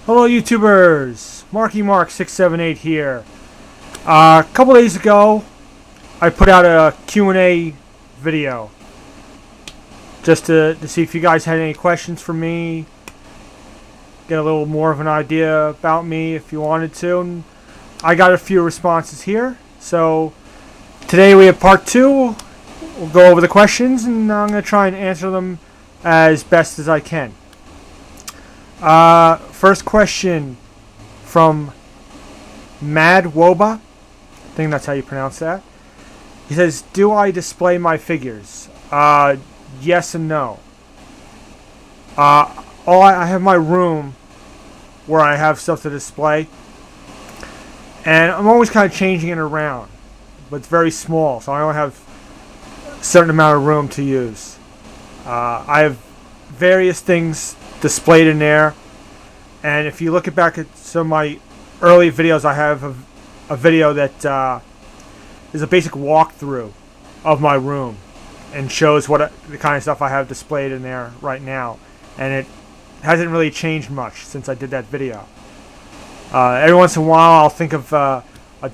Hello YouTubers, MARKYMARK678 here. A couple days ago, I put out a Q&A video just to see if you guys had any questions for me, get a little more of an idea about me if you wanted to. And I got a few responses here, so today we have part 2. We'll go over the questions and I'm going to try and answer them as best as I can. First question from Mad Woba. I think that's how you pronounce that. He says, do I display my figures? Yes and no. I have my room where I have stuff to display, and I'm always kind of changing it around, but it's very small, so I only have a certain amount of room to use. I have various things displayed in there, and if you look back at some of my early videos, I have a video that is a basic walkthrough of my room and shows the kind of stuff I have displayed in there right now, and it hasn't really changed much since I did that video. Every once in a while I'll think of a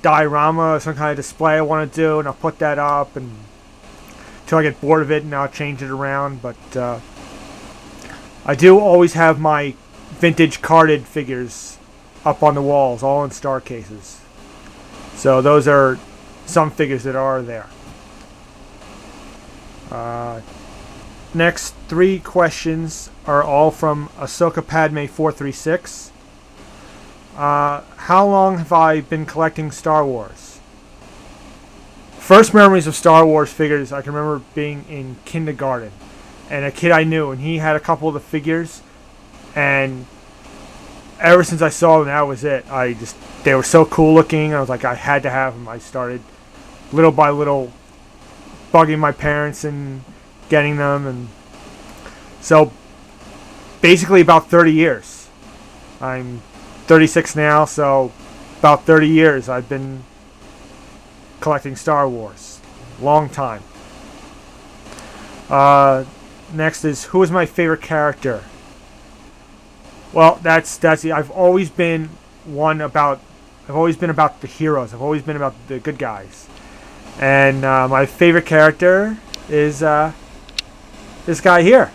diorama or some kind of display I want to do, and I'll put that up until I get bored of it, and I'll change it around. But I do always have my vintage carded figures up on the walls, all in star cases. So those are some figures that are there. Next 3 questions are all from Ahsoka Padme 436. How long have I been collecting Star Wars? First memories of Star Wars figures, I can remember being in kindergarten, and a kid I knew, and he had a couple of the figures, and ever since I saw them, that was it. They were so cool looking. I was like, I had to have them. I started little by little bugging my parents and getting them, and so basically about 30 years. I'm 36 now, so about 30 years I've been collecting Star Wars. Long time. Next is, who is my favorite character? Well, that's it. I've always been about the heroes. I've always been about the good guys. And my favorite character is this guy here,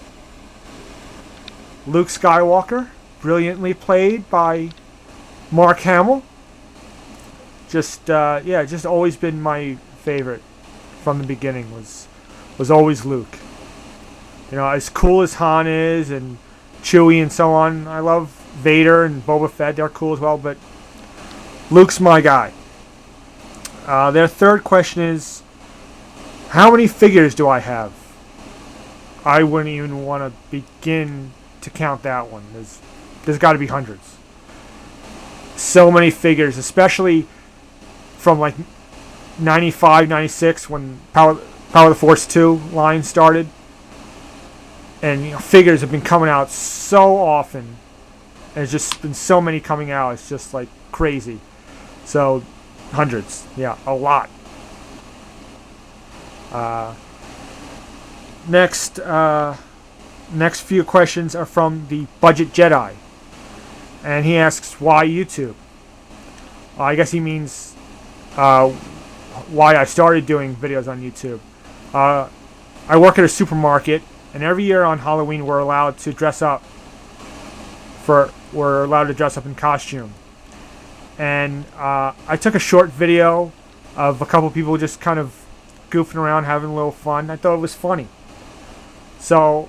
Luke Skywalker, brilliantly played by Mark Hamill. Just always been my favorite from the beginning. Was always Luke. You know, as cool as Han is and Chewie and so on, I love Vader and Boba Fett. They're cool as well, but Luke's my guy. Their third question is, how many figures do I have? I wouldn't even want to begin to count that one. There's got to be hundreds. So many figures, especially from like 95, 96 when Power of the Force 2 line started. And you know, figures have been coming out so often. And there's just been so many coming out. It's just like crazy. So hundreds, yeah, a lot. Next few questions are from the Budget Jedi, and he asks, why YouTube? I guess he means why I started doing videos on YouTube. I work at a supermarket, and every year on Halloween we're allowed to dress up. We're allowed to dress up in costume. And I took a short video of a couple people just kind of goofing around, having a little fun. I thought it was funny. So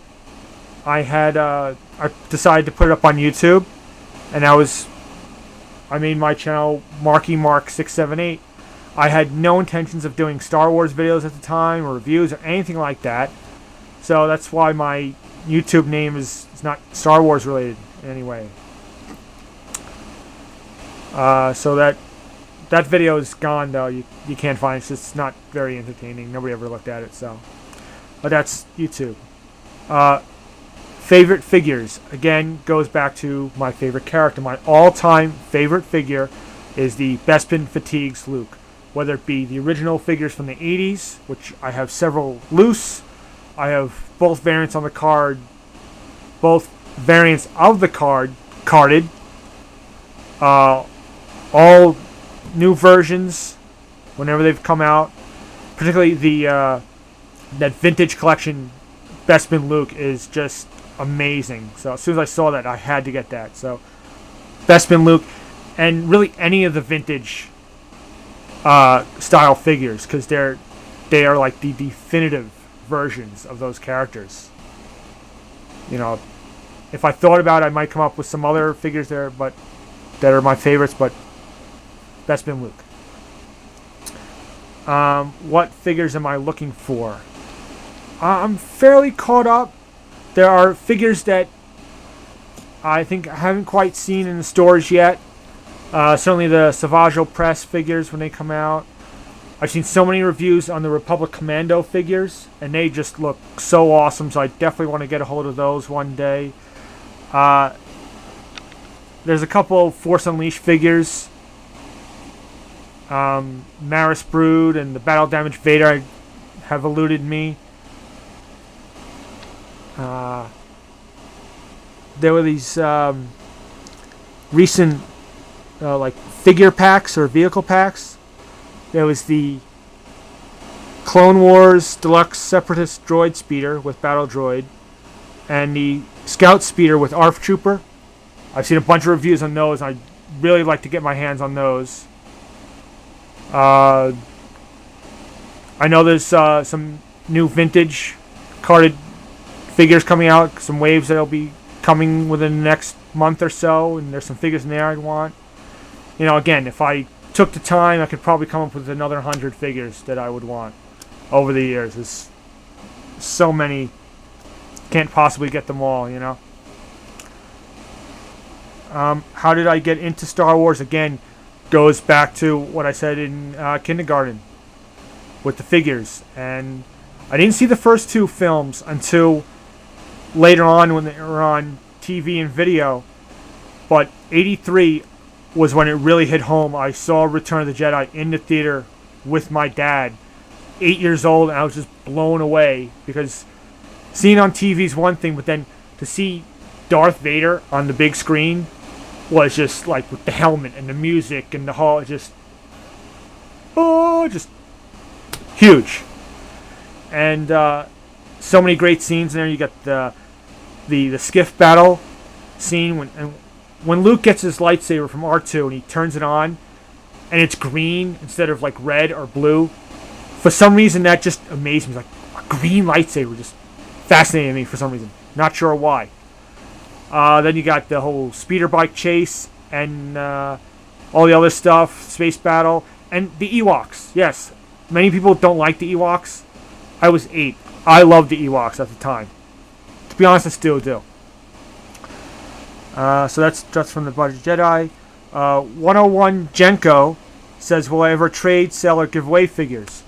I decided to put it up on YouTube, and I made my channel MARKYMARK678. I had no intentions of doing Star Wars videos at the time, or reviews, or anything like that. So that's why my YouTube name is not Star Wars related in any way. So that video is gone, though. You can't find it. It's not very entertaining. Nobody ever looked at it. So, but that's YouTube. Favorite figures, again, goes back to my favorite character. My all-time favorite figure is the Bespin Fatigues Luke. Whether it be the original figures from the 80s, which I have several loose. I have both variants on the card, both variants of the card carded, all new versions whenever they've come out. Particularly the that vintage collection, Bespin Luke, is just amazing. So as soon as I saw that, I had to get that. So Bespin Luke, and really any of the vintage style figures, because they are like the definitive versions of those characters. You know, if I thought about it, I might come up with some other figures there, but that are my favorites. But Bespin Luke. What figures am I looking for? I'm fairly caught up. There are figures that I think I haven't quite seen in the stores yet. Certainly the Savaggio Press figures when they come out. I've seen so many reviews on the Republic Commando figures, and they just look so awesome, so I definitely want to get a hold of those one day. There's a couple of Force Unleashed figures. Maris Brood and the Battle Damage Vader have eluded me. There were these recent like figure packs or vehicle packs. There was the Clone Wars Deluxe Separatist Droid Speeder with Battle Droid, and the Scout Speeder with ARF Trooper. I've seen a bunch of reviews on those. I'd really like to get my hands on those. I know there's some new vintage carded figures coming out, some waves that'll be coming within the next month or so, and there's some figures in there I'd want. You know, again, if I took the time, I could probably come up with another 100 figures that I would want over the years. There's so many, can't possibly get them all, you know. How did I get into Star Wars? Again, goes back to what I said in kindergarten with the figures. And I didn't see the first two films until later on when they were on TV and video. But 83 was when it really hit home. I saw Return of the Jedi in the theater with my dad, 8 years old, and I was just blown away, because seeing on TV is one thing, but then to see Darth Vader on the big screen was just like with the helmet and the music and the whole, just huge. And so many great scenes in there. You got the skiff battle scene when Luke gets his lightsaber from R2 and he turns it on and it's green instead of like red or blue. For some reason that just amazed me. Like, a green lightsaber just fascinated me for some reason. Not sure why. Then you got the whole speeder bike chase and all the other stuff, space battle, and the Ewoks. Yes, many people don't like the Ewoks. I was 8. I loved the Ewoks at the time. To be honest, I still do. So that's from the Budget Jedi. 101 Jenko says, will I ever trade, sell, or give away figures?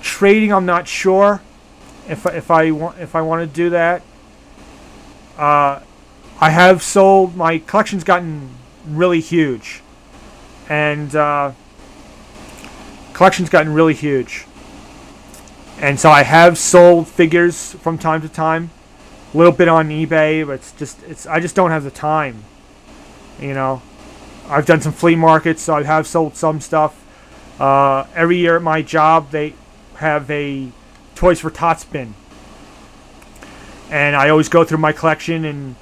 Trading, I'm not sure if I want to do that. I have sold. My collection's gotten really huge, and and so I have sold figures from time to time, a little bit on eBay, but I just don't have the time. You know, I've done some flea markets, so I have sold some stuff. Every year at my job, they have a Toys for Tots bin, and I always go through my collection and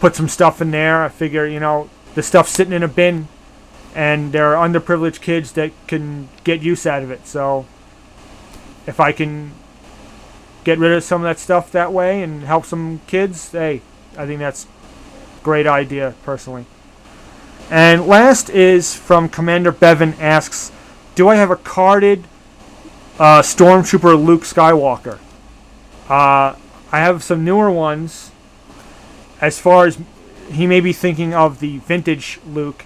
put some stuff in there. I figure, you know, the stuff's sitting in a bin, and there are underprivileged kids that can get use out of it. So if I can get rid of some of that stuff that way and help some kids, hey, I think that's a great idea, personally. And last is from Commander Bevan, asks, do I have a carded Stormtrooper Luke Skywalker? I have some newer ones. As far as he may be thinking of the vintage Luke,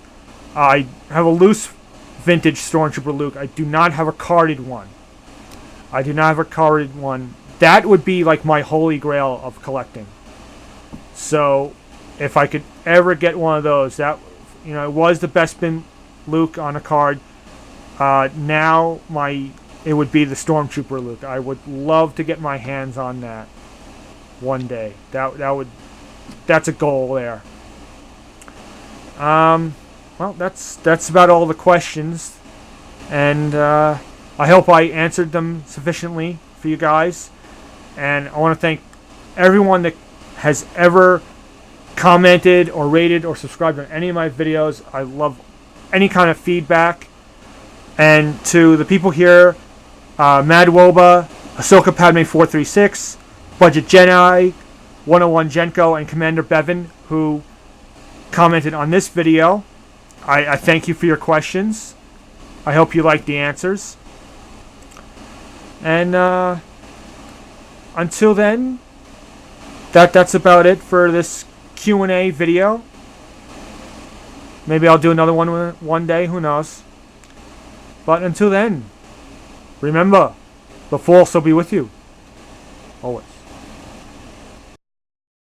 I have a loose vintage Stormtrooper Luke. I do not have a carded one. That would be like my holy grail of collecting. So if I could ever get one of those, that, you know, it was the Bespin Luke on a card. Now it would be the Stormtrooper Luke. I would love to get my hands on that one day. That's a goal there. well, that's about all the questions, and I hope I answered them sufficiently for you guys. And I want to thank everyone that has ever commented or rated or subscribed on any of my videos. I love any kind of feedback. And to the people here, Madwoba, Ahsoka Padme 436, Budget Jedi, 101 Jenko, and Commander Bevan, who commented on this video, I thank you for your questions. I hope you liked the answers. And until then, that's about it for this Q&A video. Maybe I'll do another one day, who knows. But until then, remember, the Force will be with you always.